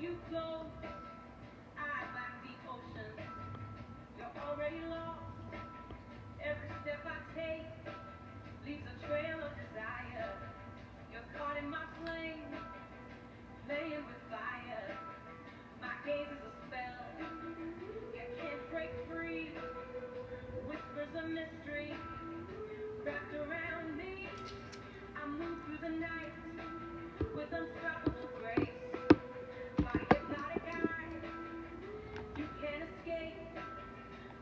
you go, I like the ocean. You're already lost. Every step I take leaves a trail of desire. You're caught in my flame, playing with fire. My gaze is a spell. You can't break free. Whispers of mystery wrapped around me. I move through the night with unstoppable grace. My hypnotic eye, you can't escape.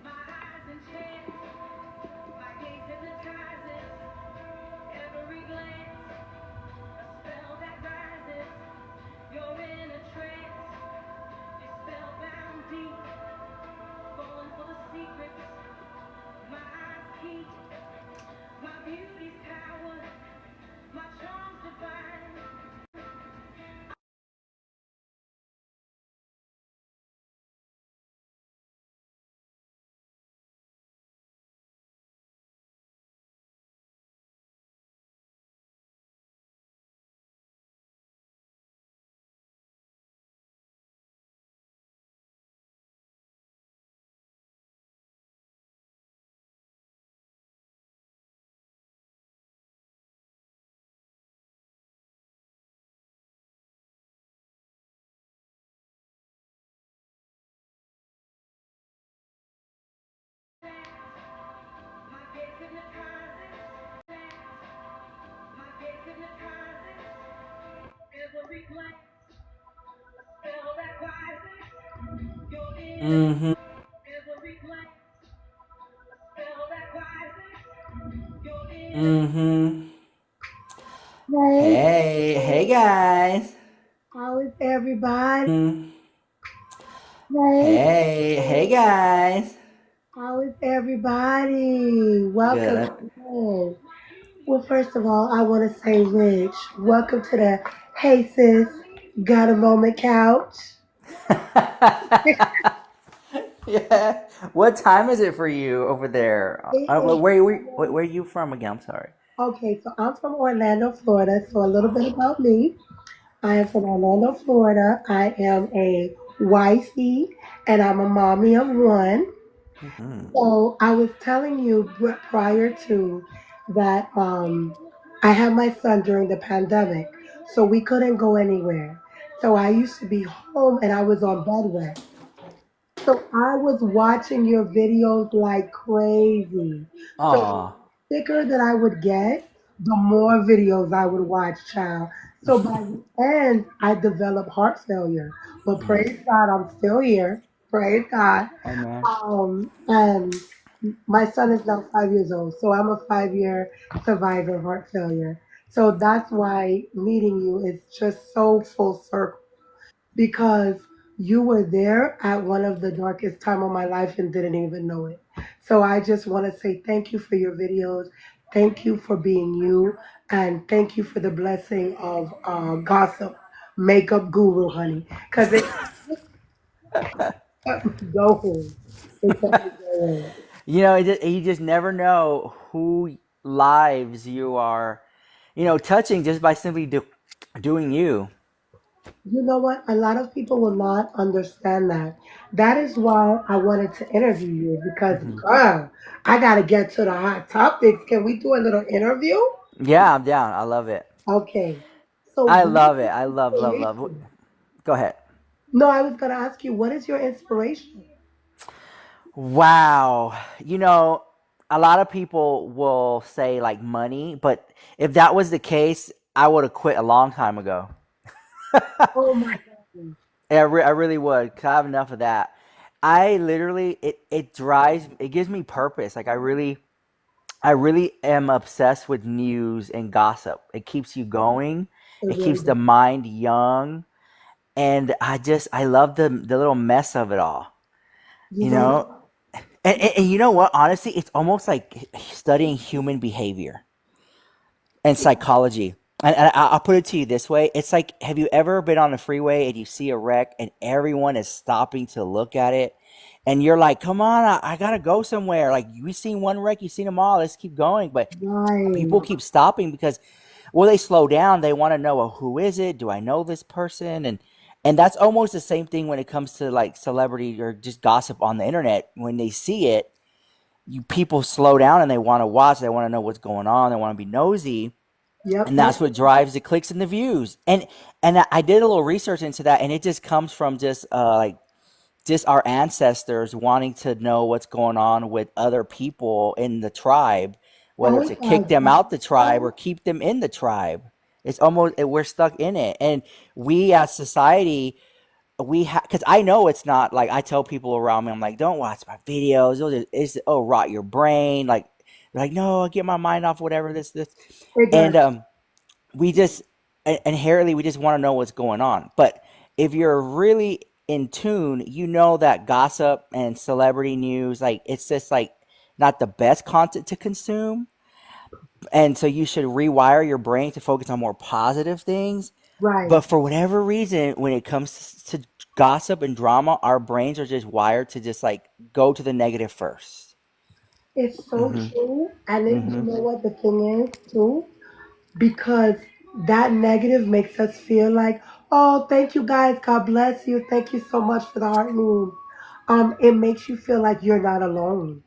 My eyes enchant, my gaze hypnotizes. Every glance, a spell that rises. You're in a trance, you're spellbound deep, falling for the secrets. My eyes keep, my beauty's power, my charms divine. My gaze hypnotizes, my gaze hypnotizes. Every glance, a spell that rises. You're in a every glance, a spell that rises. You're in a Hey, Hey guys. how is everybody? Hey, Hey guys. how is everybody? Welcome Good. in. Well, first of all, I want to say, Rich, welcome to the Hey Sis Got a Moment couch. Yeah. What time is it for you over there? It is- Where are you from again? I'm sorry. Okay, so I'm from Orlando, Florida. So a little bit about me. I am from Orlando, Florida. I am a wifey and I'm a mommy of one. Hmm. So I was telling you prior to that I had my son during the pandemic, so we couldn't go anywhere. So I used to be home and I was on bed rest. So I was watching your videos like crazy. So Aw. the thicker that I would get, the more videos I would watch, child. So by the end, I developed heart failure. But praise God, I'm still here. Praise God. Amen. And my son is now 5 years old, so I'm a 5 year survivor of heart failure. So that's why meeting you is just so full circle because you were there at one of the darkest time of my life and didn't even know it. So I just want to say thank you for your videos. Thank you for being you. And thank you for the blessing of gossip makeup guru, honey. Because it kept me going. It kept me going. You just never know who lives you are, touching just by simply doing you. You know what? A lot of people will not understand that. That is why I wanted to interview you because, Hmm. girl, I got to get to the hot topics. Can we do a little interview? Yeah, I'm down. I love it. Okay. So, I what is love it. I your love. inspiration? Go ahead. No, I was going to ask you, what is your inspiration? Wow. You know, a lot of people will say like money, but if that was the case, I would have quit a long time ago. Oh, my God. I really would. 'Cause I have enough of that. I literally, it gives me purpose. Like I really am obsessed with news and gossip. It keeps you going. It It really keeps the does. mind young. And I love the little mess of it all. You You know what? know, and you know what? Honestly, it's almost like studying human behavior and psychology. And I'll put it to you this way: it's like, have you ever been on the freeway and you see a wreck and everyone is stopping to look at it, and you're like, "Come on, I gotta go somewhere." Like we seen one wreck, you seen them all. Let's keep going, but Right. people keep stopping because, well, they slow down. They want to know, well, who is it? Do I know this person? And that's almost the same thing when it comes to like celebrity or just gossip on the internet. When they see it, you people slow down and they want to watch. They want to know what's going on. They want to be nosy, Yep, and yep. that's what drives the clicks and the views. And I did a little research into that, and it just comes from just like just our ancestors wanting to know what's going on with other people in the tribe, whether Oh, it's it to kick has them out the tribe or that. keep them in the tribe. It's almost we're stuck in it, and we as society we have because I know it's not like I tell people around me. I'm like, don't watch my videos. It'll rot your brain. Like they're like, no, I'll get my mind off whatever this, It and does. we just inherently we just want to know what's going on. But if you're really in tune, you know that gossip and celebrity news, like it's just like not the best content to consume. And so you should rewire your brain to focus on more positive things. But Right. for whatever reason, when it comes to gossip and drama, our brains are just wired to just like go to the negative first. It's so Mm-hmm. true. And you Mm-hmm. know what the thing is, too? Because that negative makes us feel like, oh, thank you guys. God bless you. Thank you so much for the heart moon. It makes you feel like you're not alone.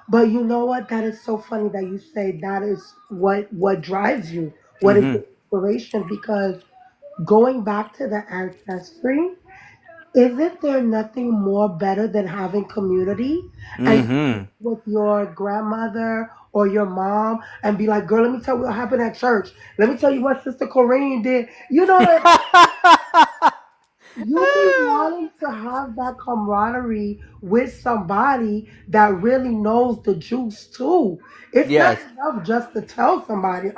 But you know what? That is so funny that you say that is what drives you. What is Mm-hmm. the inspiration? Because going back to the ancestry, isn't there nothing more better than having community and Mm-hmm. with your grandmother or your mom and be like, girl, let me tell you what happened at church. Let me tell you what Sister Corrine did. You know that you be wanting to have that camaraderie with somebody that really knows the juice too. It's not Yes. enough just to tell somebody.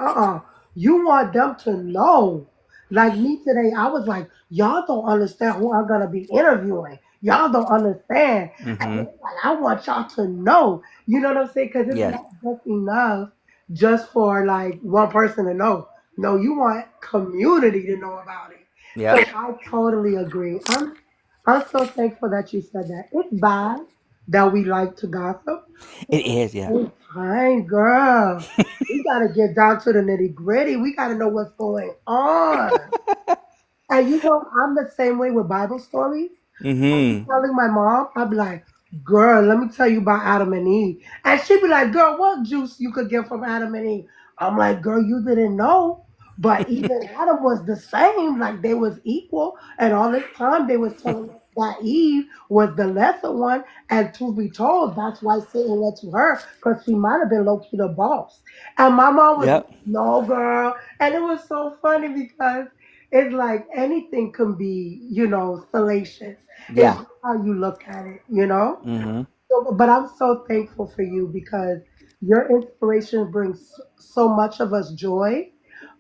You want them to know. Like me today, I was like, y'all don't understand who I'm gonna be interviewing. Y'all don't understand. And Mm-hmm. it's like, I want y'all to know. You know what I'm saying? Because it's Yes. not just enough just for like one person to know. No, you want community to know about it. So Yep. I totally agree. I'm so thankful that you said that. It's bad that we like to gossip, but It is. Yeah. it's fine, girl. We gotta get down to the nitty gritty. We gotta know what's going on. And you know, I'm the same way with Bible stories. I be Mm-hmm. telling my mom, I'll be like, girl, let me tell you about Adam and Eve. And she'd be like, girl, what juice you could get from Adam and Eve? I'm like, girl, you didn't know. But even Adam was the same, like they was equal. And all this time they was telling us that Eve was the lesser one. And to be told, that's why Satan went to her, because she might have been low-key the boss. And my mom was like, Yep. no, girl. And it was so funny because it's like anything can be, salacious. It's Yeah. how you look at it, you know? Mm-hmm. So, but I'm so thankful for you because your inspiration brings so much of us joy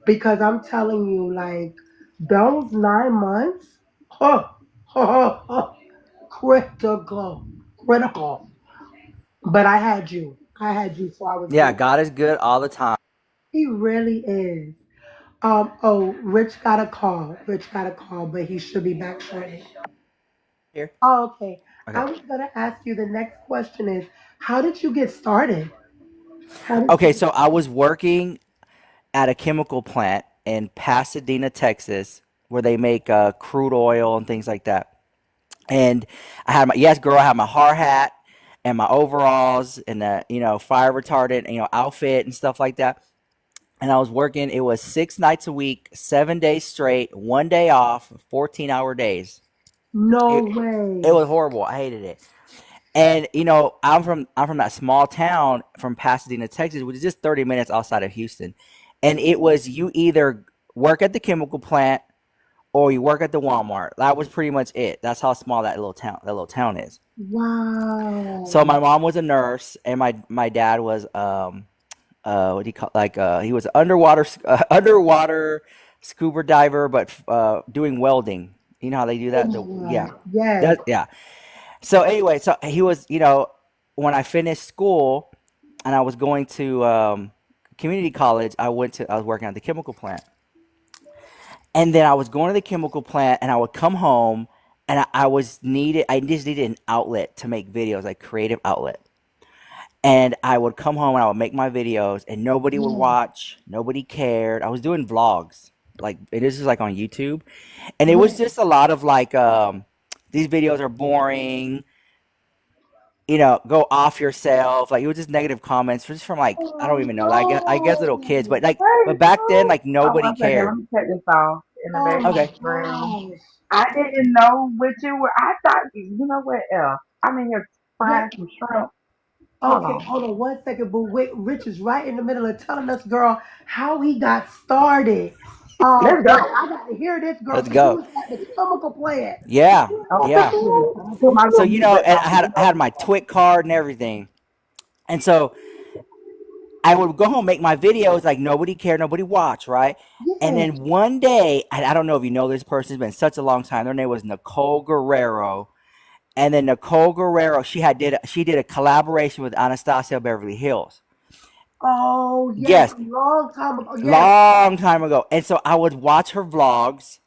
because I'm telling you, like, those 9 months, huh, critical, critical. But I had you. I had you, so I was Yeah. good. God is good all the time. He really is. Oh, Rich got a call. Rich got a call, but he should be back shortly. Here. Oh, okay. Okay. I was gonna ask you the next question is how did you get started? How did Okay. you So I was working at a chemical plant in Pasadena, Texas, where they make crude oil and things like that. And I had my yes, girl, I had my hard hat and my overalls and the fire retardant outfit and stuff like that. And I was working. It was 6 nights a week, 7 days straight, 1 day off, 14-hour days. no It way. was horrible. I hated it. And I'm from that small town from Pasadena, Texas, which is just 30 minutes outside of Houston. And it was you either work at the chemical plant or you work at the Walmart. That was pretty much it. That's how small that little town is. So Wow. my mom was a nurse, and my dad was what do you call like he was an underwater scuba diver, but doing welding. You know how they do Oh that? my Yeah, God. Yes. that yeah. So anyway, so he was when I finished school and I was going to community college, I was working at the chemical plant. And then I was going to the chemical plant, and I would come home, and I just needed an outlet to make videos, like creative outlet. And I would come home and I would make my videos, and nobody would Yes. watch, nobody cared. I was doing vlogs, like this is like on YouTube, and it was just a lot of like these videos are boring, go off yourself. Like it was just negative comments just from like I don't Oh even know. Like I guess little kids, no. but back then like Hold nobody one second. Let cared. me cut this off in the Oh my Okay. background. gosh. I didn't know what you were. I thought, you know what else? I'm in here Yeah. frying some shrimp. Hold Okay, on. hold on 1 second. But wait, Rich is right in the middle of telling us, girl, how he got started. Let's Like go. I got to hear this, girl. Let's So you go. was at the chemical plant. Yeah. Oh, Yeah. I'm gonna put my So little mute button and on I so had you I know had we my talking. Twit card and everything, and so I would go home, make my videos, like nobody cared, nobody watched, right? And Yeah. then one day, I don't know if you know this person, it's been such a long time. Their name was Nicole Guerrero. And then Nicole Guerrero, she did a collaboration with Anastasia Beverly Hills. Oh yes, Yes, a long time ago. Yes. long time ago. And so I would watch her vlogs,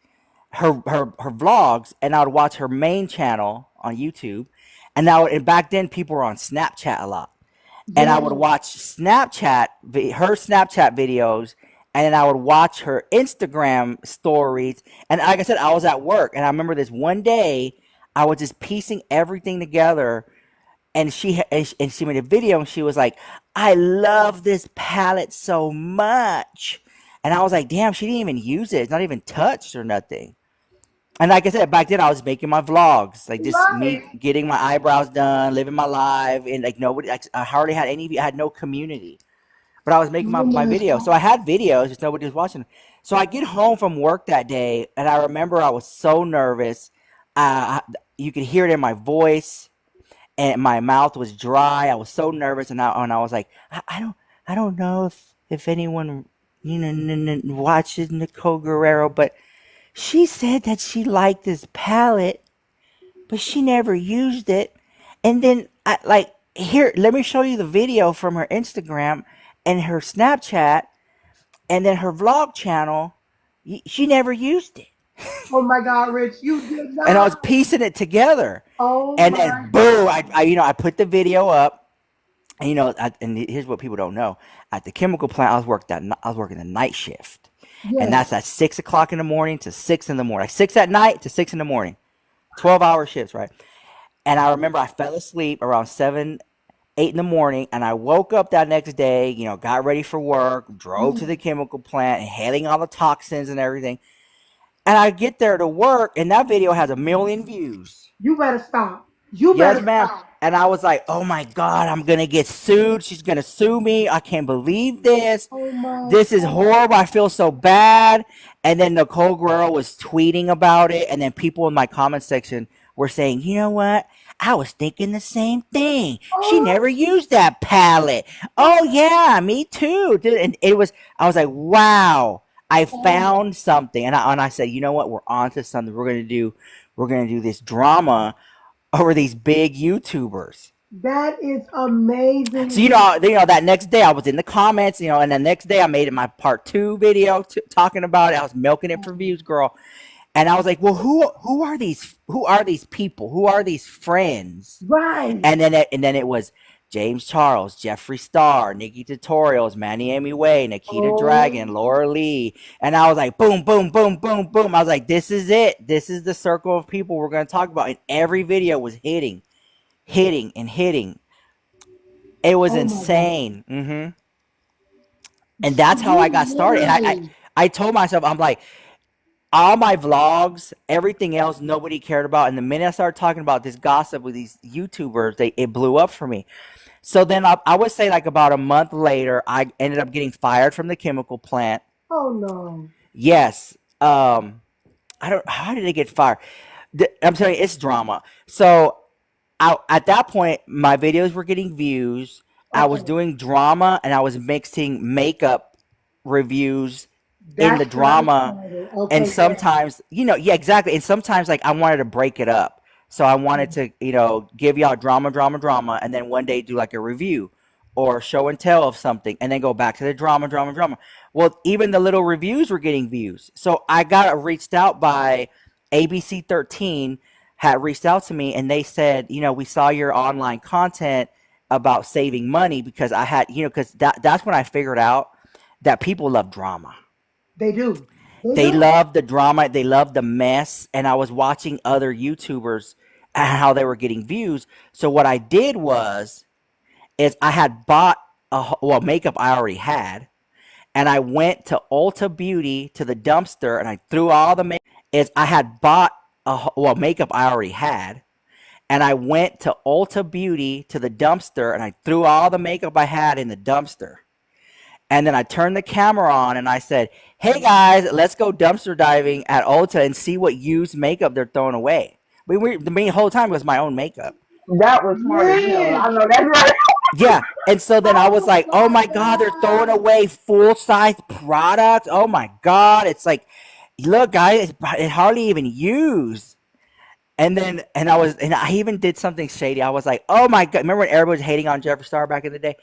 her vlogs, and I would watch her main channel on YouTube. And back then people were on Snapchat a lot. And I Yes. would watch her Snapchat videos, and then I would watch her Instagram stories. And like I said, I was at work, and I remember this one day I was just piecing everything together, and she made a video, and she was like, "I love this palette so much," and I was like, "Damn, she didn't even use it. It's not even touched or nothing." And like I said, back then I was making my vlogs, like just me Right. getting my eyebrows done, living my life, and like nobody, like, I hardly had I had no community. But I was making Oh my my video, so I God. had videos, just nobody was watching. So I get home from work that day, and I remember I was so nervous. You could hear it in my voice, and my mouth was dry. I was so nervous, and I was like, I don't know if anyone watches Nicole Guerrero, but she said that she liked this palette, but she never used it. And then here, let me show you the video from her Instagram and her Snapchat and then her vlog channel. She never used it. Oh my God, Rich, you did And I not. was piecing it together. Oh And my then boom, God. I put the video up. And and here's what people don't know: at the chemical plant, I was working the night shift, and Yes. that's at 6 o'clock in the morning to 6 in the morning, like 6 at night to 6 in the morning, 12-hour shifts, right? And I remember I fell asleep around 7, 8 in the morning, and I woke up that next day, got ready for work, drove to Yes. the chemical plant, inhaling all the toxins and everything. And I get there to work, and that video has 1 million views. You better stop. You Yes, better ma'am. stop. And I was like, oh my God, I'm going to get sued. She's going to sue me. I can't believe this. Oh my This is God. horrible. I feel so bad. And then Nicole Guerrero was tweeting about it. And then people in my comment section were saying, you know what? I was thinking the same thing. She Oh, never used that palette. Oh, yeah, me too. And I was like, wow, I oh, found something. And I said, you know what? We're on to something. We're going to do this drama over these big YouTubers. that is amazing, So Rich. that next day I was in the comments, and the next day I made it my part 2 video talking about it. I was milking it for views, girl, and I was like, well, who are these people? Who are these friends? Right. And then it was James Charles, Jeffree Star, Nikki Tutorials, Manny Amy Way, Nikita Oh, Dragon, Laura Lee, and I was like, boom, boom, boom, boom, boom. I was like, this is it. This is the circle of people we're going to talk about, and every video was hitting and hitting. It was oh my God. insane. And So that's how I you got started. And literally, I told myself, I'm like, all my vlogs, everything else, nobody cared about. And the minute I started talking about this gossip with these YouTubers, it blew up for me. So then I would say like about a month later, I ended up getting fired from the chemical plant. oh no. Yes. I don't. How did I get fired? I'm sorry, it's drama. So at that point, my videos were getting views. I was Okay. doing drama, and I was mixing makeup reviews in the That's what I drama. started. And Okay, yeah. sometimes, yeah, exactly. And sometimes, like, I wanted to break it up. So I wanted to, give y'all drama, drama, drama, and then one day do like a review or show and tell of something, and then go back to the drama, drama, drama. Well, even the little reviews were getting views. So I got reached out by ABC 13, had reached out to me, and they said, we saw your online content about saving money, because because that's when I figured out that people love drama. They do. They They do. love the drama, they love the mess, and I was watching other YouTubers and how they were getting views. So what I did was is I had bought well, makeup I already had, and I went to Ulta Beauty to the dumpster and I threw all the makeup. Is I had bought well, makeup I already had, and I went to Ulta Beauty to the dumpster and I threw all the makeup I had in the dumpster. And then I turned the camera on and I said, "Hey guys, let's go dumpster diving at Ulta and see what used makeup they're throwing away." The whole time was my own makeup. That was smart as hell. Man, I know that's right. Yeah, and so then I was oh like, "Oh my my god, they're throwing God. away full size products. Oh my god, it's like, look, guys, it hardly even used." And I even did something shady. I was like, "Oh my god!" Remember when everybody was hating on Jeffree Star back in the day?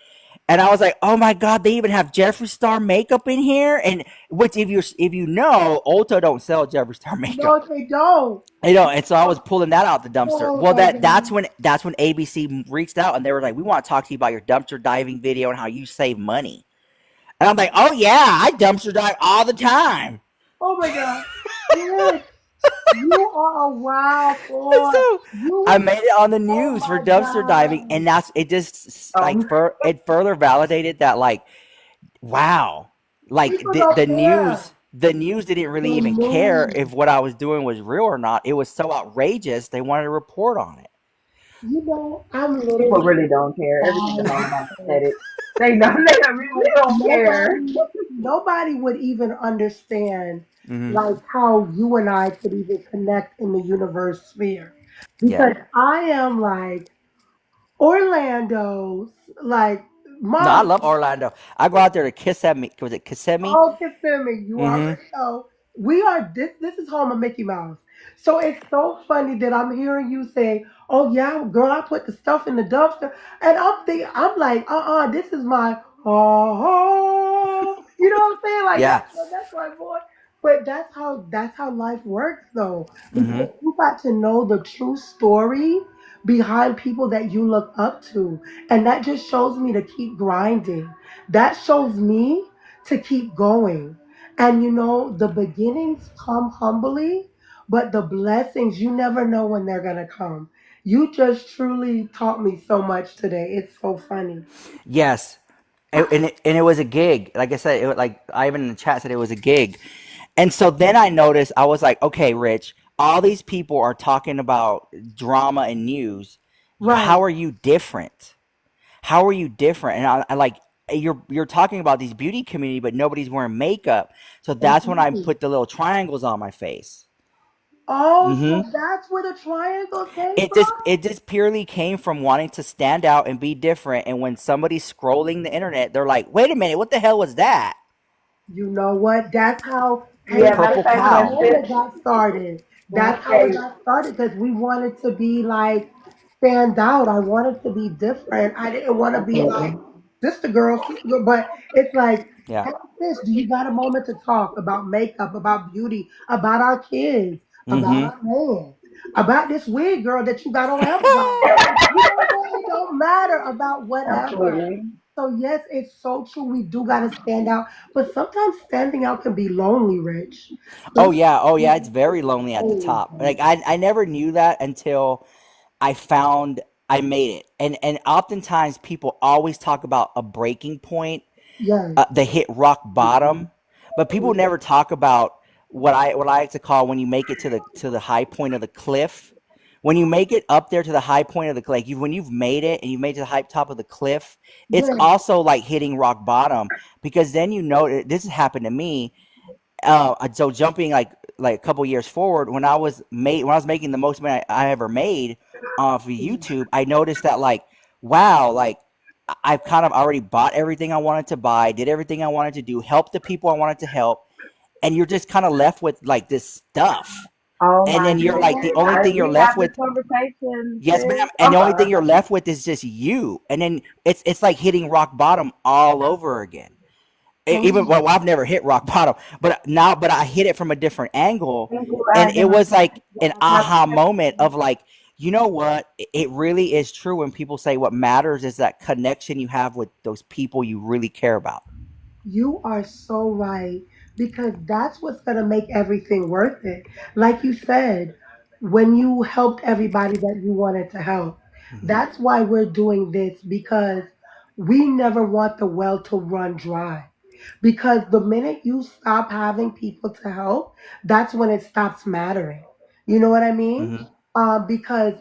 And I was like, "Oh my god, they even have Jeffree Star makeup in here." And which, if you know, Ulta don't sell Jeffree Star makeup. No, they don't. You know, and so I was pulling that out the dumpster. Oh Well, my that's God. when ABC reached out and they were like, "We want to talk to you about your dumpster diving video and how you save money." And I'm like, "Oh yeah, I dumpster dive all the time." Oh my God. Rich, you are a wild boy. So I You, made it on the oh news for my dumpster diving, God. and that's it. Just like Um, it further validated that, like, wow, like People don't care. the news didn't really The even care news. if what I was doing was real or not. It was so outrageous they wanted to report on it. I'm People literally really don't care. Everything is all dying. about aesthetic. They don't. They really don't care. Nobody would even understand Hmm. like how you and I could even connect in the universe sphere. Yeah. Because I am like Orlando's like No, I mom. love Orlando. I go out there to kiss at me. Was it Kissimmee? Oh, Kissimmee, you Mm-hmm. already know. We are this. This is home of Mickey Mouse. So it's so funny that I'm hearing you say, "Oh yeah, girl, I put the stuff in the dumpster," and I'm like, this is my oh, you know what I'm saying? Like Yeah. that's my boy. But that's how life works though, Mm-hmm. because you got to know the true story behind people that you look up to, and that just shows me to keep grinding. That shows me to keep going. And the beginnings come humbly, but the blessings, you never know when they're going to come. You just truly taught me so much today. It's so funny. Yes. And it was a gig. Like I said, like Ivan in the chat said, it was a gig. And so then I noticed, I was like, okay, Rich, all these people are talking about drama and news. Right. How are you different? How are you different? And I like, you're talking about these beauty community, but nobody's wearing makeup. So that's when I Exactly. put the little triangles on my face. Oh, Hmm. so that's where the triangle came from? It just purely came from wanting to stand out and be different. And when somebody's scrolling the internet, they're like, "Wait a minute, what the hell was that?" You know what? That's how The Yeah, Hey matter of purple fact, Sister when cow. Moment sis, got started. when That's how it hey, got started because we wanted to be like stand out. I wanted to be different. I didn't want to be like absolutely. sister girl. But it's like, Yeah. hey sis, do you got a moment to talk about makeup, about beauty, about our kids, about Hmm. our man, about this wig girl that you got on Amazon? You know what I'm saying? It don't matter about whatever. Absolutely. So yes, it's so true. We do gotta stand out, but sometimes standing out can be lonely, Rich. Oh Sometimes yeah, oh it yeah, can it's be very lonely at the lonely. top. Like I never knew that until I found I made it. And oftentimes people always talk about a breaking point, Yes. they hit rock bottom, but people never talk about what I like to call when you make it to the high point of the cliff. When you make it up there to the high point of the cliff, when you've made it and you've made it to the high top of the cliff, it's Yes. also like hitting rock bottom, because then this has happened to me. So jumping like a couple years forward, when I was making the most money I ever made off of YouTube, I noticed that, like, wow, like I've kind of already bought everything I wanted to buy, did everything I wanted to do, helped the people I wanted to help, and you're just kind of left with like this stuff, Oh and my then you're like the goodness. only thing you're We left had this with. conversation, Yes, ma'am. sis. And the only thing you're left with is just you, and then it's like hitting rock bottom all over again. Even, Oh, well, I've never hit rock bottom, but I hit it from a different angle, Thank you, and it Agnes. was like an Have aha moment of like, you know what? It really is true when people say what matters is that connection you have with those people you really care about. you are so right. because that's what's going to make everything worth it. Like you said, when you helped everybody that you wanted to help, Hmm. that's why we're doing this, because we never want the well to run dry. Because the minute you stop having people to help, that's when it stops mattering. You know what I mean? Hmm. Because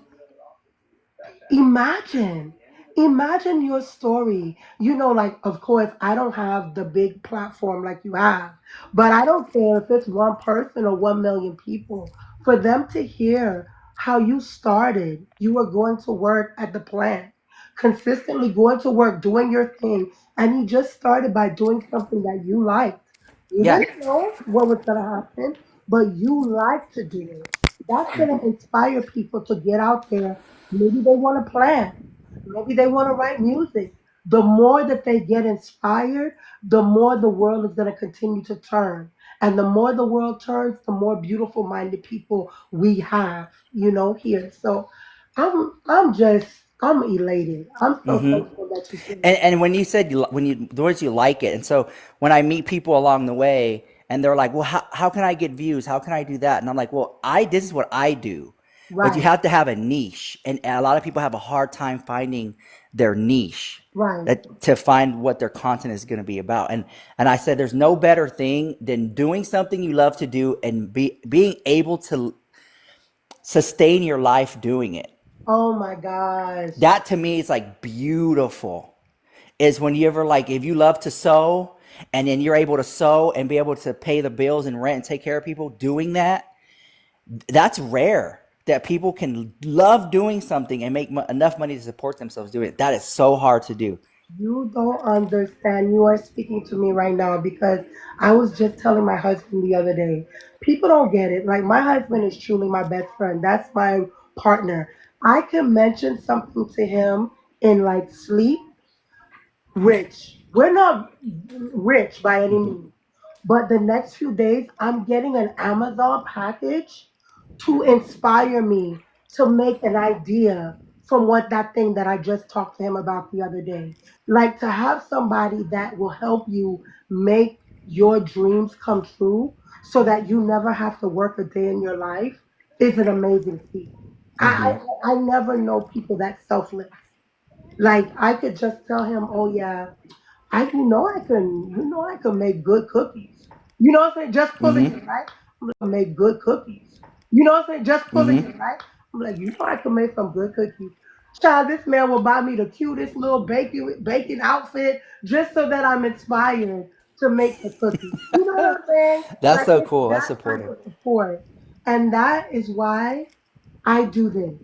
Imagine, imagine your story. You know, like, of course, I don't have the big platform like you have, but I don't care if it's one person or 1 million people. For them to hear how you started, you were going to work at the plant, consistently going to work, doing your thing, and you just started by doing something that you liked. You Yeah. didn't know what was going to happen, but you like to do it. That's going to inspire people to get out there. Maybe they want to plan. Maybe they want to write music. The more that they get inspired, the more the world is going to continue to turn. And the more the world turns, the more beautiful minded people we have, here. So I'm elated. I'm so Hmm. thankful that you said And when you said when you the words you like it, and so when I meet people along the way, and they're like, "Well, how can I get views? How can I do that?" And I'm like, "Well, I this is what I do." But you right, have to have a niche, and a lot of people have a hard time finding their niche, right. that to find what their content is going to be about. And I said, there's no better thing than doing something you love to do and being able to sustain your life doing it. Oh my gosh. That to me is like beautiful. Is when you ever like if you love to sew and then you're able to sew and be able to pay the bills and rent and take care of people doing that, that's rare that people can love doing something and make enough money to support themselves doing it. That is so hard to do. You don't understand. You are speaking to me right now because I was just telling my husband the other day. People don't get it. Like, my husband is truly my best friend. That's my partner. I can mention something to him in like sleep. Rich. We're not rich by any Hmm. means. But the next few days, I'm getting an Amazon package to inspire me to make an idea from what that thing that I just talked to him about the other day. Like, to have somebody that will help you make your dreams come true so that you never have to work a day in your life is an amazing feat. Hmm. I never know people that selfless. Like, I could just tell him, oh yeah, I can make good cookies. You know what I'm saying? Just pulling Hmm. it, right? I'm like, make good cookies. You know what I'm saying? Just pulling Hmm. it, right? I'm like, I can make some good cookies. Child, this man will buy me the cutest little baking outfit just so that I'm inspired to make the cookies. You know what I'm saying? That's Like, so it's cool. That's that type supportive. of support. And that is why I do this,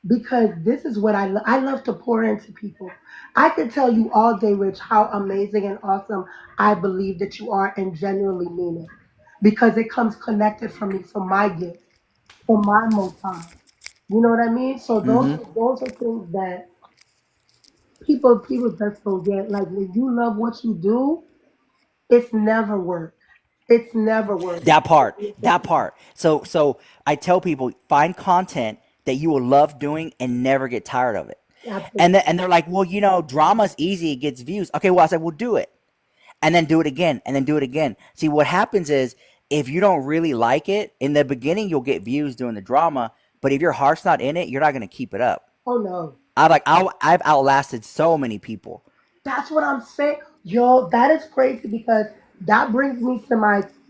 because this is what I love to pour into people. I could tell you all day, Rich, how amazing and awesome I believe that you are, and genuinely mean it, because it comes connected from me, from my gift, from my most high. You know what I mean? So Hmm. those are things that people just don't get. Like, when you love what you do, it's never work. It's never work. That part. That part. So I tell people find content that you will love doing and never get tired of it. And Absolutely. and they're like, well, drama's easy, it gets views. Okay, well, I said, well, do it, and then do it again, and then do it again. See, what happens is if you don't really like it in the beginning, you'll get views doing the drama, but if your heart's not in it, you're not going to keep it up. Oh no. I've outlasted so many people. That's what I'm saying. Yo, that is crazy, because that brings me to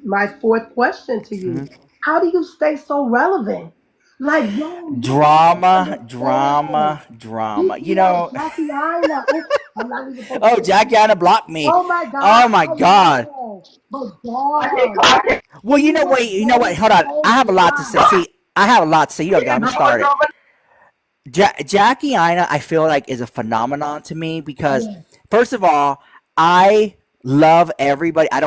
my fourth question to you. Mhm. How do you stay so relevant? Like, yo, you don't even Drama, understand. drama, drama. PTO, Jackie Aina. Oops, I'm not even supposed to Oh, say that. Jackie Anna blocked me. Oh my God, Oh my I god. know. But I keep dog, talking. Well, you were you know what? going Hold on. I so have a lot to say. high. See, I have a lot to say. You don't get You me doing started. over Jackie Ina, I feel like is a phenomenon to me because, Yes. first of all, I love everybody. I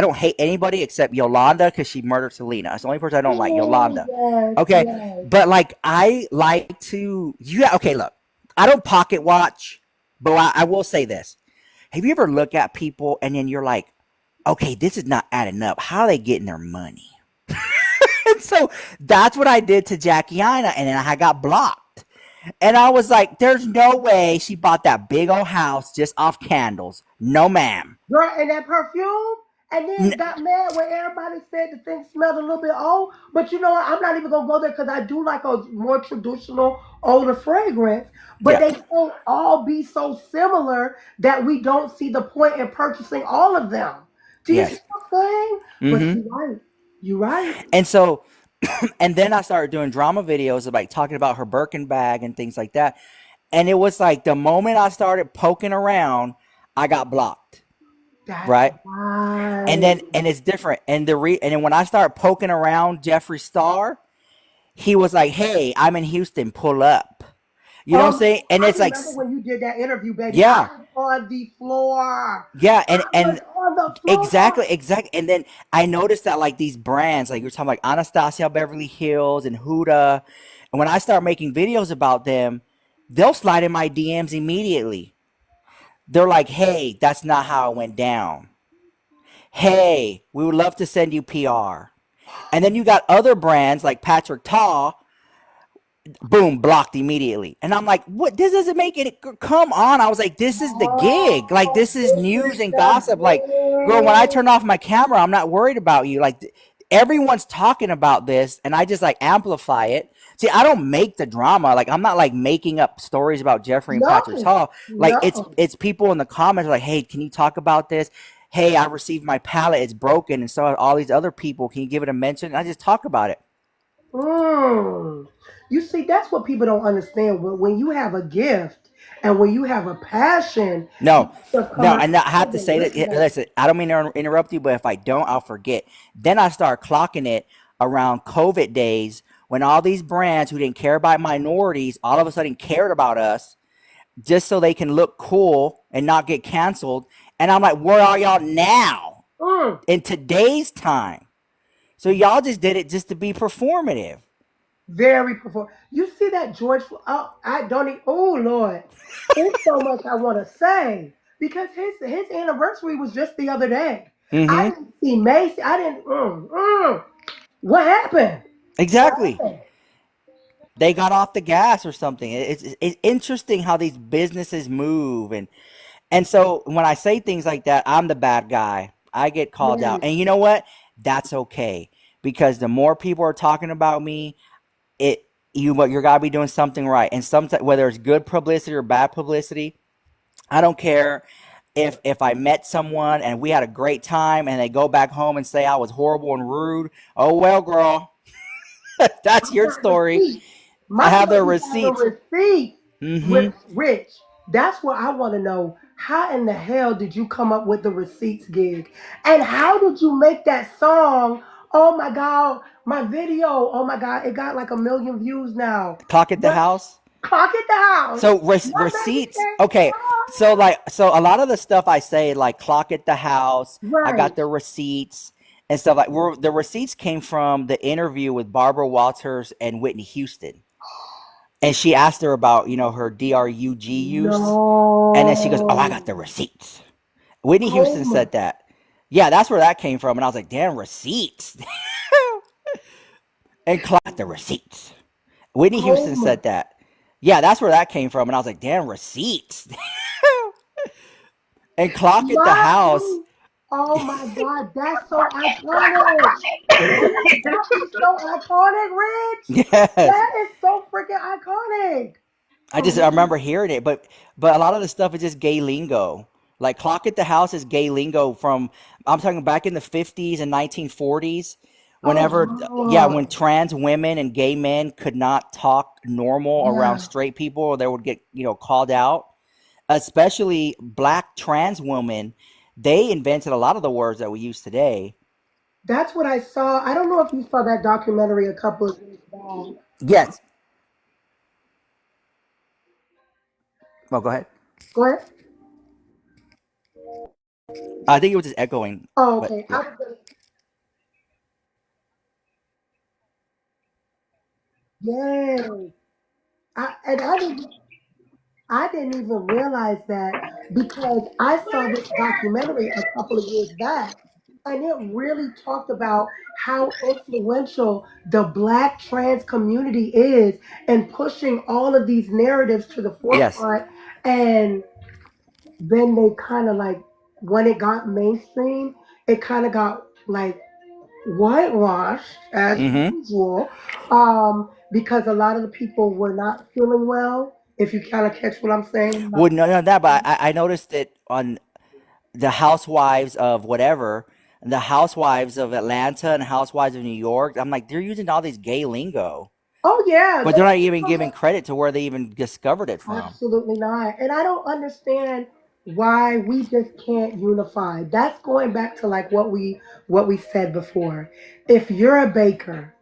don't hate anybody except Yolanda because she murdered Selena. That's the only person I don't like, Oh, Yolanda. yes, Okay, yes. but like I like to. Yeah, okay. Look, I don't pocket watch, but I will say this: have you ever looked at people and then you're like, okay, this is not adding up. How are they getting their money? And so that's what I did to Jackie Ina, and then I got blocked. And I was like, there's no way she bought that big old house just off candles. No, ma'am. Girl, and that perfume? and N- then got mad when everybody said the thing smelled a little bit old. But you know what? I'm not even gonna go there because I do like a more traditional, older fragrance. But yeah, they can't all be so similar that we don't see the point in purchasing all of them. Do you see yes. what I'm saying? But Hmm. you're right. You're right. And so, and then I started doing drama videos of like talking about her Birkin bag and things like that. And it was like the moment I started poking around, I got blocked, That's right? And right. then and it's different. And then when I started poking around Jeffree Star, he was like, "Hey, I'm in Houston. Pull up." You know what I'm Oh, saying? And I it's like, remember when you did that interview, baby. I yeah, was on the floor. yeah, I was and on the floor. exactly, exactly. And then I noticed that like these brands, like you're talking like Anastasia Beverly Hills and Huda, and when I start making videos about them, they'll slide in my DMs immediately. They're like, "Hey, that's not how it went down. Hey, we would love to send you PR." And then you got other brands like Patrick Ta, boom, blocked immediately. And I'm like, what? This doesn't make it. Come on. I was like, this is the gig. Like, Oh, this is this news is and the gossip. Like, girl, when I turn game. off my camera, I'm not worried about you. Like, everyone's talking about this, and I just like amplify it. See, I don't make the drama. Like, I'm not like making up stories about Jeffrey and Patrick's No, Hall. Like, no. it's people in the comments like, hey, can you talk about this? Hey, I received my palette. It's broken, and so are all these other people. Can you give it a mention? And I just talk about it. Mm. You see, that's what people don't understand. When you have a gift and when you have a passion, you No, have to come no, out and I have to and say that. liquidate. Listen, I don't mean to interrupt you, but if I don't, I'll forget. Then I start clocking it around COVID days when all these brands who didn't care about minorities all of a sudden cared about us just so they can look cool and not get canceled. And I'm like, where are y'all now Mm. in today's time? So y'all just did it just to be performative. Very perform. You see that George? Oh, I don't. Oh Lord, it's so much I want to say because his anniversary was just the other day. I Mm-hmm. didn't see Macy. I didn't. What happened? What Exactly. happened? They got off the gas or something. It's interesting how these businesses move. And so when I say things like that, I'm the bad guy. I get called out. Yes. And you know what? That's okay. Because the more people are talking about me, it you gotta be doing something right. And sometimes whether it's good publicity or bad publicity, I don't care if I met someone and we had a great time and they go back home and say I was horrible and rude. Oh well, girl. I That's your got story. receipts. I My have the celebrities have the receipts. receipts. Mm-hmm. Rich, that's what I want to know. How in the hell did you come up with the receipts gig? And how did you make that song? Oh my God, my video. Oh my God, it got like 1 million views now. Clock at the But house. clock at the house. So What made you receipts. say, Okay. So oh, like so a lot of the stuff I say like clock at the house. I right? got the receipts and stuff like the receipts came from the interview with Barbara Walters and Whitney Houston. And she asked her about, her DRUG use. And then she goes, "Oh, I got the No. receipts." Whitney Oh Houston my. said that. Yeah, that's where that came from. And I was like, "Damn, receipts." And clock the receipts. Whitney Oh Houston my. said that. Yeah, that's where that came from. And I was like, "Damn, receipts." And clock at the house. My, oh my God, that's so iconic. That is so iconic, Rich. Yes. That is so freaking iconic. I Oh, remember hearing it, but a lot of the stuff is just gay lingo. Like clock at the house is gay lingo from I'm talking back in the 50s and 1940s. Whenever yeah, when wow. trans women and gay men could not talk normal around Yeah, straight people, or they would get called out. Especially black trans women, they invented a lot of the words that we use today. that's what I saw. I don't know if you saw that documentary a couple of years back. Yes. Oh, go ahead. Go ahead. I think it was just echoing, Oh, but okay. yeah. Yes. I didn't even realize that because I saw this documentary a couple of years back, and it really talked about how influential the black trans community is in pushing all of these narratives to the Yes. forefront. And then they kind of like, when it got mainstream, it kind of got like whitewashed as Mm-hmm. usual, because a lot of the people were not feeling well. If you kind of catch what I'm saying, Well, no, no, that, but I noticed it on the housewives of whatever, the housewives of Atlanta and housewives of New York. I'm like, they're using all these gay lingo, oh yeah, but they're not even giving credit to where they even discovered it from. absolutely not. And I don't understand why we just can't unify. That's going back to like what we said before. If you're a baker,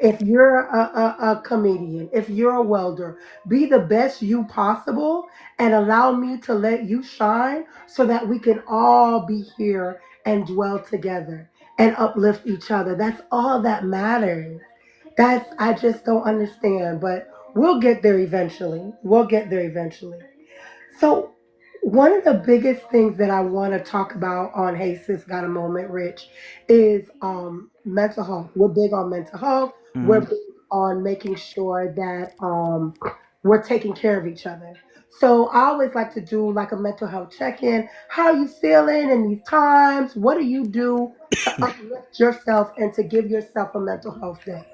if you're a comedian, if you're a welder, be the best you possible and allow me to let you shine so that we can all be here and dwell together and uplift each other. That's all that matters. I just don't understand, but we'll get there eventually. We'll get there eventually. So, one of the biggest things that I want to talk about on Hey Sis Got a Moment, Rich, is mental health. We're big on mental health. We're Hmm. big on making sure that we're taking care of each other. So I always like to do like a mental health check-in. How are you feeling in these times? What do you do to uplift yourself and to give yourself a mental health day?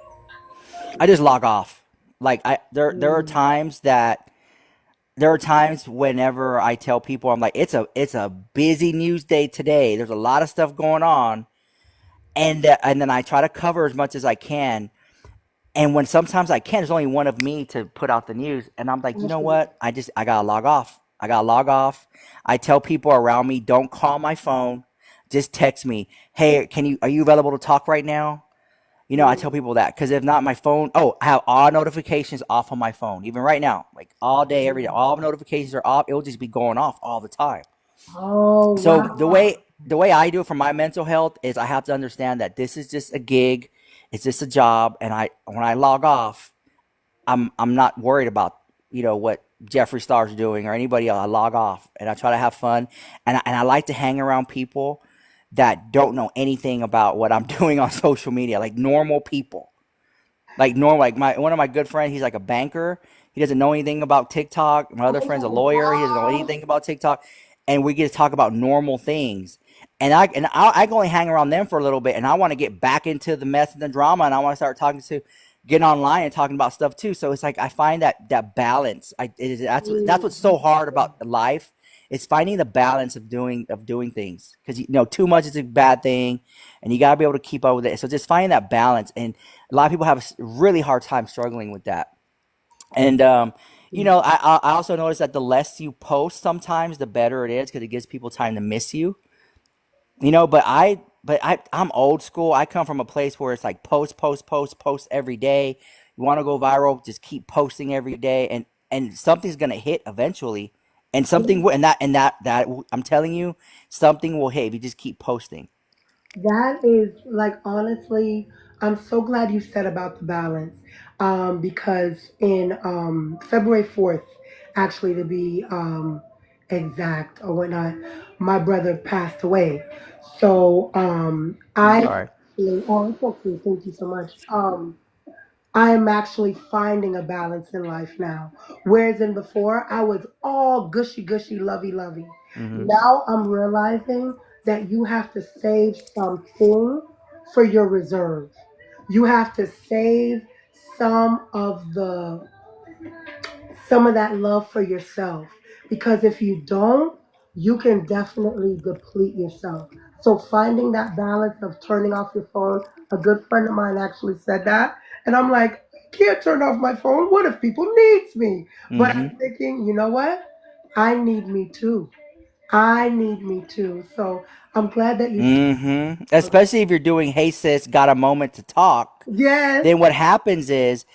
I just log off. Like there are Mm. times that there are times whenever I tell people I'm like it's a busy news day today. There's a lot of stuff going on, and then I try to cover as much as I can. And when sometimes I can't, there's only one of me to put out the news, and I'm like, you know Absolutely. what? I gotta log off. I gotta log off. I tell people around me, don't call my phone. Just text me. Hey, are you available to talk right now? I tell people that because if not, my phone. Oh, I have all notifications off on my phone. Even right now, like all day, every day, all notifications are off. It will just be going off all the time. Oh, So wow. the way I do it for my mental health is I have to understand that this is just a gig, it's just a job, and I when I log off, I'm not worried about what Jeffree Star's doing or anybody else. I log off and I try to have fun, and I like to hang around people that don't know anything about what I'm doing on social media, like normal people. Like normal, like my one of my good friends, he's like a banker. He doesn't know anything about TikTok. My other friend's a Oh, lawyer. He doesn't know wow. anything about TikTok, and we get to talk about normal things. And I can only hang around them for a little bit, and I want to get back into the mess and the drama, and I want to start getting online and talking about stuff too. So it's like I find that balance. That's what's so hard about life. It's finding the balance of doing things because too much is a bad thing, and you gotta be able to keep up with it. So just finding that balance, and a lot of people have a really hard time struggling with that. And I also noticed that the less you post, sometimes the better it is because it gives people time to miss you. But I'm old school. I come from a place where it's like post, post, post, post every day. You want to go viral, just keep posting every day, and something's gonna hit eventually, and something will, and that I'm telling you, something will hit if you just keep posting. That is like honestly, I'm so glad you said about the balance. Because in February 4th, actually to be exact or whatnot, my brother passed away. So I'm I sorry. actually, oh, it's okay. Thank you so much. I am actually finding a balance in life now. Whereas in before, I was all gushy, gushy, lovey, lovey. Hmm. Now I'm realizing that you have to save something for your reserve. You have to save some of the some of that love for yourself. Because if you don't, you can definitely deplete yourself. So finding that balance of turning off your phone, a good friend of mine actually said that. And I'm like, I can't turn off my phone. What if people needs me? But Hmm. I'm thinking, you know what? I need me too. I need me too. So I'm glad that you Especially if you're doing, hey sis, got a moment to talk. yes. Then what happens is,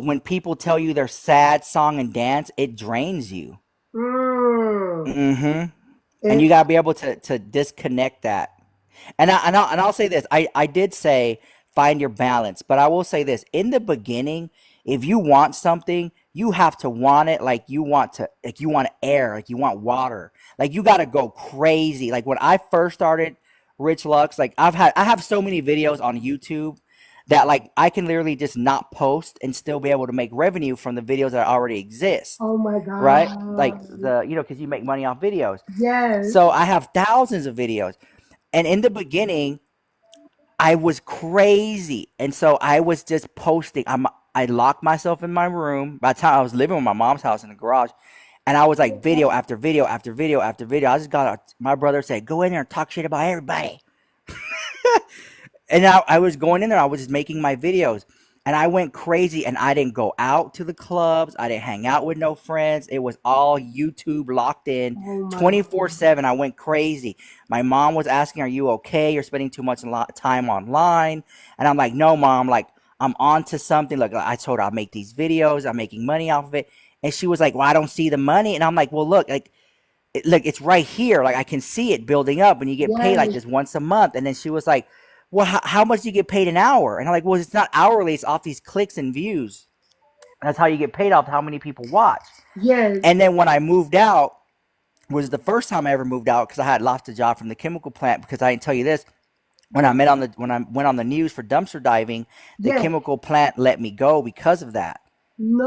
when people tell you their sad song and dance, it drains you. Mm, Hmm. And you it gotta be able to disconnect that. And I'll say this. I did say find your balance, but I will say this. In the beginning, if you want something, you have to want it like you want air, like you want water. Like you gotta go crazy. Like when I first started Rich Lux, like I have so many videos on YouTube that like I can literally just not post and still be able to make revenue from the videos that already exist. oh my Right? God. Like because you make money off videos. Yes. So I have thousands of videos, and in the beginning, I was crazy, and so I was just posting. I locked myself in my room. By the time I was living with my mom's house in the garage, and I was like video after video after video after video. I just my brother said, "Go in there and talk shit about everybody." And I was going in there. I was just making my videos, and I went crazy. And I didn't go out to the clubs. I didn't hang out with no friends. It was all YouTube locked in, Oh my God. 24/7. I went crazy. My mom was asking, "Are you okay? You're spending too much time online." And I'm like, "No, mom. Like I'm on to something." Like I told her, "I'll make these videos. I'm making money off of it." And she was like, "Well, I don't see the money." And I'm like, "Well, look, like." Look, it's right here. Like I can see it building up, and you get paid like Yes, just once a month. And then she was like, "Well, how much do you get paid an hour?" And I'm like, "Well, it's not hourly; it's off these clicks and views. That's how you get paid off how many people watch." yes, And then when I moved out, was the first time I ever moved out because I had lost a job from the chemical plant. Because I didn't tell you this, when I went on the news for dumpster diving, the yes. chemical plant let me go because of that.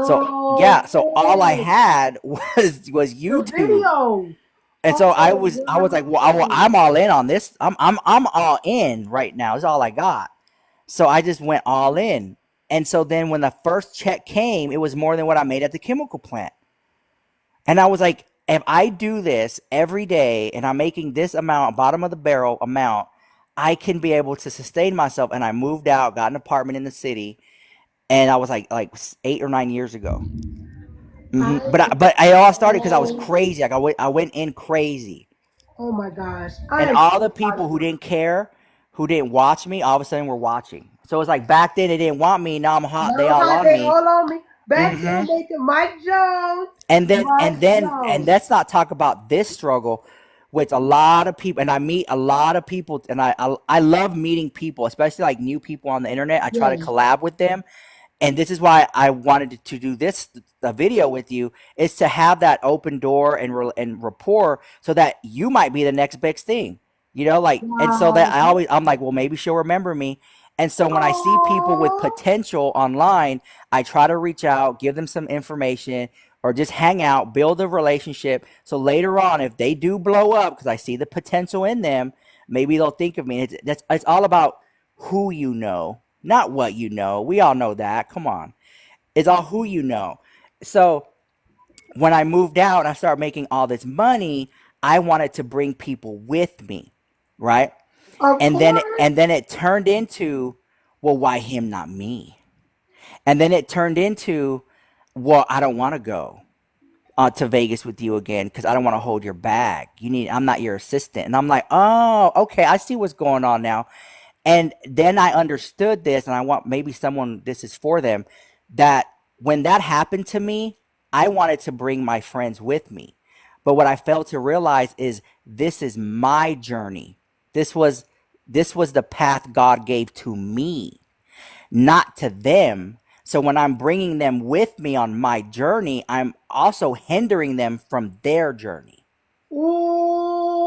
So No yeah, so all I way. had was The YouTube. video. And so Oh I was like, well, wow. I'm all in on this. I'm all in right now. It's all I got. So I just went all in. And so then when the first check came, it was more than what I made at the chemical plant. And I was like, if I do this every day and I'm making this amount, bottom of the barrel amount, I can be able to sustain myself. And I moved out, got an apartment in the city, and I was like 8 or 9 years ago. I But I all started because I was oh crazy. Like I went in crazy. oh my gosh. I And am all so the proud people of who you. didn't care, who didn't watch me, all of a sudden were watching. So it's like back then they didn't want me. Now I'm hot. They Now all how on they me. all on me. Back hmm then making Mike Jones. and Mike then and Jones. let's not talk about this struggle with a lot of people. And I meet a lot of people, and I love meeting people, especially like new people on the internet. I try to Yes. collab with them, and this is why I wanted to do this the video with you, is to have that open door and rapport, so that you might be the next big thing, like. And so that Wow. I'm like, well, maybe she'll remember me. And so when I see people with Oh, potential online, I try to reach out, give them some information, or just hang out, build a relationship, so later on, if they do blow up, because I see the potential in them, maybe they'll think of me. It's all about who you know, not what you know. We all know that. Come on. It's all who you know. So when I moved out and I started making all this money, I wanted to bring people with me, right? of course. And then it turned into, well, why him, not me? And then it turned into, well, I don't want to go to Vegas with you again because I don't want to hold your bag. I'm not your assistant. And I'm like, oh, okay, I see what's going on now. And then I understood this, and I want maybe someone, this is for them, that when that happened to me, I wanted to bring my friends with me. But what I failed to realize is this is my journey. This was this was the path God gave to me, not to them. So when I'm bringing them with me on my journey, I'm also hindering them from their journey. Ooh.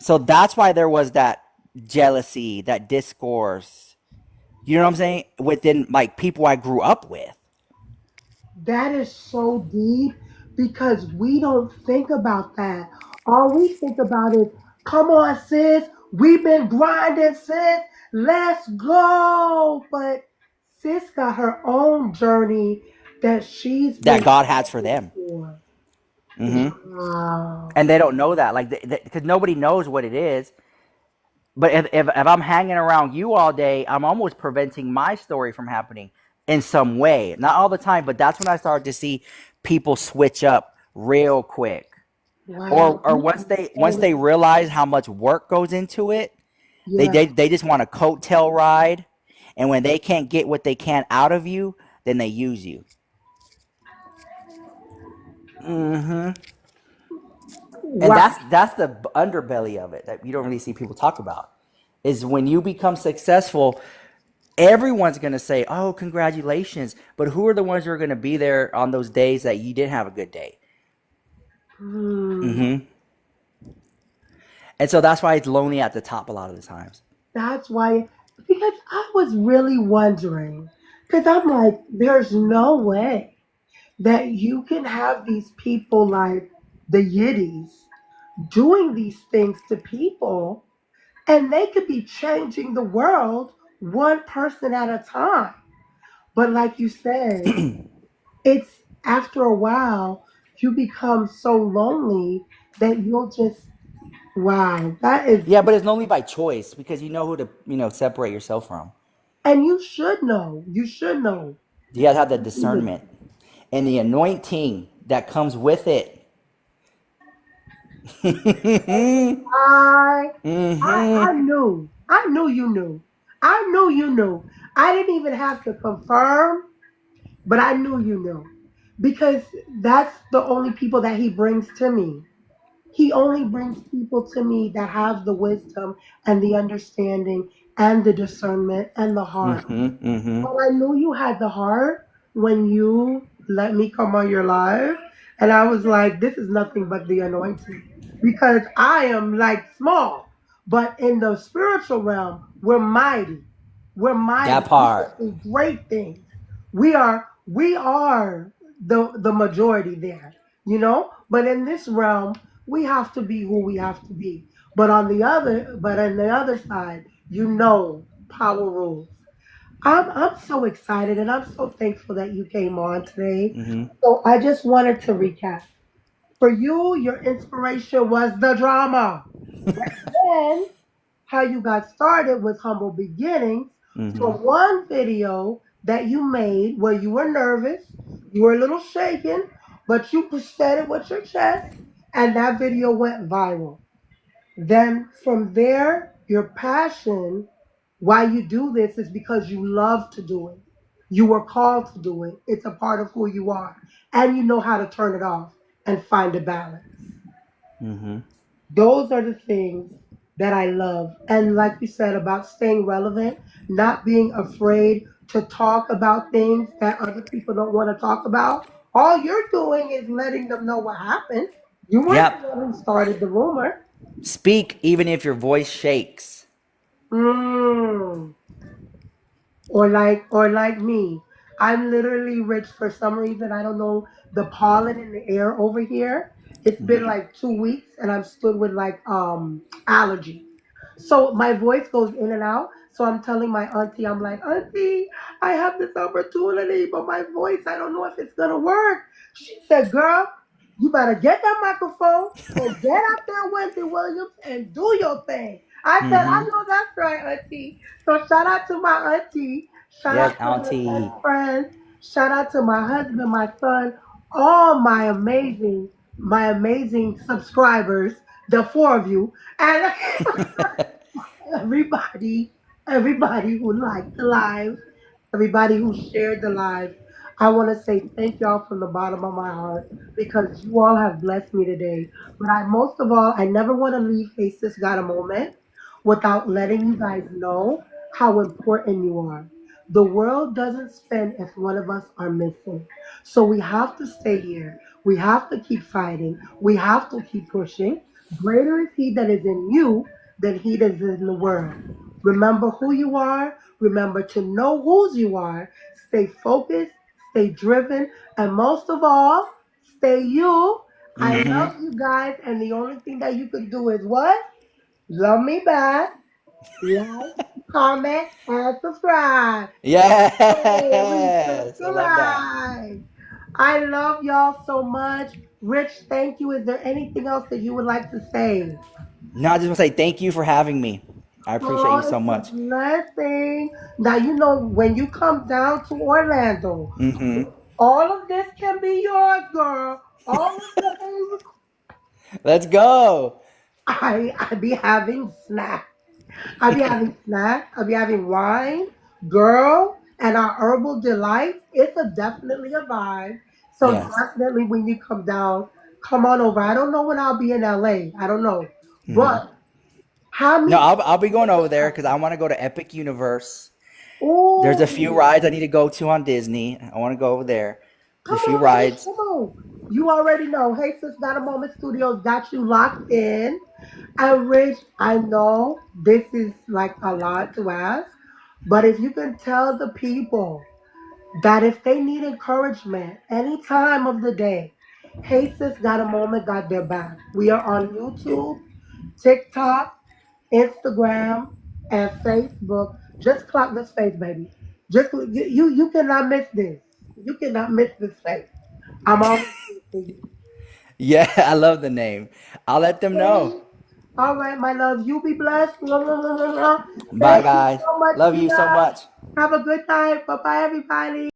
So that's why there was that jealousy, that discourse, you know what I'm saying? Within like people I grew up with. That is so deep because we don't think about that. All we think about is, come on, sis, we've been grinding, sis, let's go. But sis got her own journey that she's That been God has for fighting them. for. hmm Wow. And they don't know that, like, because nobody knows what it is. But if I'm hanging around you all day, I'm almost preventing my story from happening in some way. Not all the time, but that's when I started to see people switch up real quick. Wow. Or You are once so they realize how much work goes into it, yeah. they just want a coattail ride. And when they can't get what they can out of you, then they use you. hmm And Wow. that's the underbelly of it that you don't really see people talk about. Is when you become successful, everyone's going to say, "Oh, congratulations." But who are the ones who are going to be there on those days that you didn't have a good day? Hmm. hmm And so that's why it's lonely at the top a lot of the times. That's why, because I was really wondering, because I'm like, there's no way that you can have these people like the Yiddies doing these things to people. And they could be changing the world one person at a time. But like you said, it's after a while, you become so lonely that you'll just, wow, that is, Yeah, but it's only by choice because you know who to separate yourself from. and you should know. You should know. You gotta have the discernment and the anointing that comes with it. I, I Mm-hmm. knew. I knew you knew. I knew you knew. I didn't even have to confirm, but I knew you knew. Because that's the only people that he brings to me. He only brings people to me that have the wisdom and the understanding and the discernment and the heart. Mm-hmm. Mm-hmm. But I knew you had the heart when you let me come on your live. And I was like, this is nothing but the anointing. Because I am like small. But in the spiritual realm, we're mighty. We're That mighty. We can part. do great things. We are the majority there, you know? But in this realm, we have to be who we have to be. But on the other side, power rules. I'm so excited and I'm so thankful that you came on today. Mm-hmm. So I just wanted to recap. For you, your inspiration was the drama. But then how you got started with humble beginnings Mm-hmm. from one video that you made where you were nervous, you were a little shaken, but you said it with your chest, and that video went viral. Then from there, your passion, why you do this is because you love to do it. You were called to do it. It's a part of who you are. And you know how to turn it off and find a balance. Mm-hmm. Those are the things that I love. And like you said about staying relevant, not being afraid to talk about things that other people don't want to talk about. All you're doing is letting them know what happened. You weren't the Yep. one who started the rumor. Speak even if your voice shakes. Mm. Or like me. I'm literally rich for some reason. I don't know the pollen in the air over here. It's been Mm-hmm. like 2 weeks and I'm stood with like allergies. So my voice goes in and out. So I'm telling my auntie, I'm like, Auntie, I have this opportunity, but my voice, I don't know if it's gonna work. She said, Girl, you better get that microphone and get out there, Wendy Williams, and do your thing. I said, I Mm-hmm. know that's right, Auntie. So shout out to my auntie, shout Yes, out to my best Auntie. friend, shout out to my husband, my son, all my amazing subscribers, the four of you, and everybody who liked the live, everybody who shared the live. I want to say thank y'all from the bottom of my heart because you all have blessed me today. But I most of all, I never want to leave Hey Sis Got a Moment without letting you guys know how important you are. The world doesn't spin if one of us are missing. So we have to stay here. We have to keep fighting. We have to keep pushing. Greater is He that is in you than He that is in the world. Remember who you are. Remember to know whose you are. Stay focused, stay driven, and most of all, stay you. I Mm-hmm. love you guys, and the only thing that you can do is what? Love me back, like, comment, and subscribe. Hey, we Yes, I love that. subscribe. I love y'all so much. Rich, thank you. Is there anything else that you would like to say? No, I just want to say thank you for having me. I appreciate Oh, you so it's a much. blessing. Now, when you come down to Orlando, Mm-hmm. all of this can be yours, girl. All of the Let's go. I be having snacks. I be having snacks. I be having wine, girl, and our herbal delight. It's a definitely a vibe. So Yes. definitely when you come down, come on over. I don't know when I'll be in LA. I don't know, Mm-hmm. but have No, me. I'll be going over there because I want to go to Epic Universe. There's a few Oh, rides I need to go to on Disney. I want to go over there. come There's a few on, Rich. rides. Come on. You already know. Hey, Sis Got a Moment Studios got you locked in. And Rich, I know this is like a lot to ask, but if you can tell the people that if they need encouragement any time of the day, Hey Sis Got a Moment got their back. We are on YouTube, TikTok, Instagram, and Facebook. Just clock this face, baby. You cannot miss this. You cannot miss this face. I'm always here for you. Yeah, I love the name. I'll let them know. Okay. All right, my love. You be blessed. Bye, Thank you guys. so much, Love you so Tia. much. Have a good time. Bye bye, everybody.